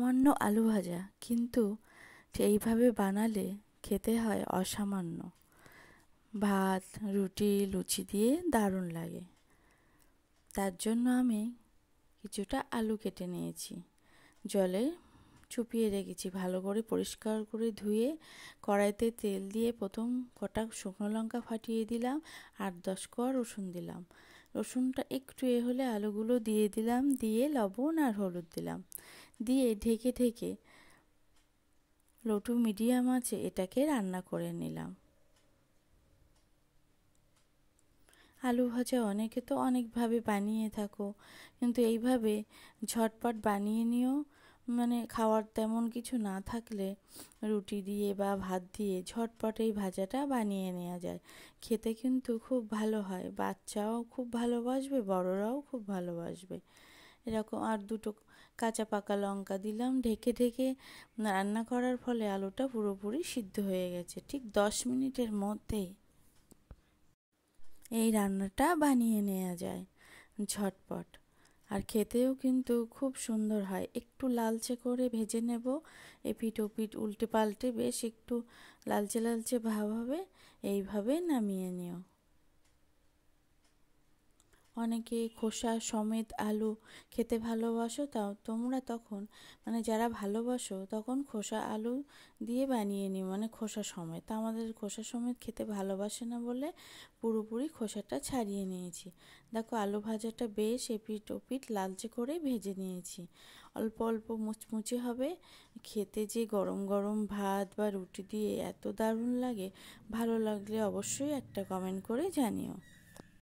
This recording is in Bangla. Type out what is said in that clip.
সামান্য আলু ভাজা, কিন্তু এইভাবে বানালে খেতে হয় অসামান্য। ভাত, রুটি, লুচি দিয়ে দারুণ লাগে। তার জন্য আমি কিছুটা আলু কেটে নিয়েছি, জলে চুপিয়ে রেখেছি, ভালো করে পরিষ্কার করে ধুয়ে কড়াইতে তেল দিয়ে প্রথম কটা শুকনো লঙ্কা ফাটিয়ে দিলাম, 8-10 কোয়া রসুন দিলাম। রসুনটা একটু হলে আলুগুলো দিয়ে দিলাম, দিয়ে লবণ আর হলুদ দিলাম, দিয়ে ঢেকে ঢেকে লো টু মিডিয়াম আঁচে এটাকে রান্না করে নিলাম। আলু ভাজা অনেকে তো অনেকভাবে বানিয়ে থাকো, কিন্তু এইভাবে ঝটপট বানিয়ে নিও। মানে খাওয়ার তেমন কিছু না থাকলে রুটি দিয়ে বা ভাত দিয়ে ঝটপট এই ভাজাটা বানিয়ে নেওয়া যায়। খেতে কিন্তু খুব ভালো হয়, বাচ্চাও খুব ভালোবাসবে, বড়রাও খুব ভালোবাসবে। এরকম আর দুটো কাঁচা পাকা লঙ্কা দিলাম, ঢেকে ঢেকে রান্না করার ফলে আলুটা পুরোপুরি সিদ্ধ হয়ে গেছে। ঠিক 10 মিনিটের মধ্যেই এই রান্নাটা বানিয়ে নেওয়া যায় ঝটপট, আর খেতেও কিন্তু খুব সুন্দর হয়। একটু লালচে করে ভেজে নেব, এপিঠ ওপিঠ উল্টে পাল্টে বেশ একটু লালচে লালচে ভাব হবে, এইভাবে নামিয়ে নিও। অনেকে খোসা সমেত আলু খেতে ভালোবাসো, তাও তোমরা তখন মানে যারা ভালোবাসো তখন খোসা আলু দিয়ে বানিয়ে নিও, মানে খোসা সমেত। আমাদের খোসা সমেত খেতে ভালোবাসে না বলে পুরোপুরি খোসাটা ছাড়িয়ে নিয়েছি। দেখো আলু ভাজাটা বেশ এপিঠ ওপিঠ লালচে করে ভেজে নিয়েছি। অল্প অল্প মুচমুচে হবে, খেতে যে গরম গরম ভাত বা রুটি দিয়ে এত দারুণ লাগে। ভালো লাগলে অবশ্যই একটা কমেন্ট করে জানিও।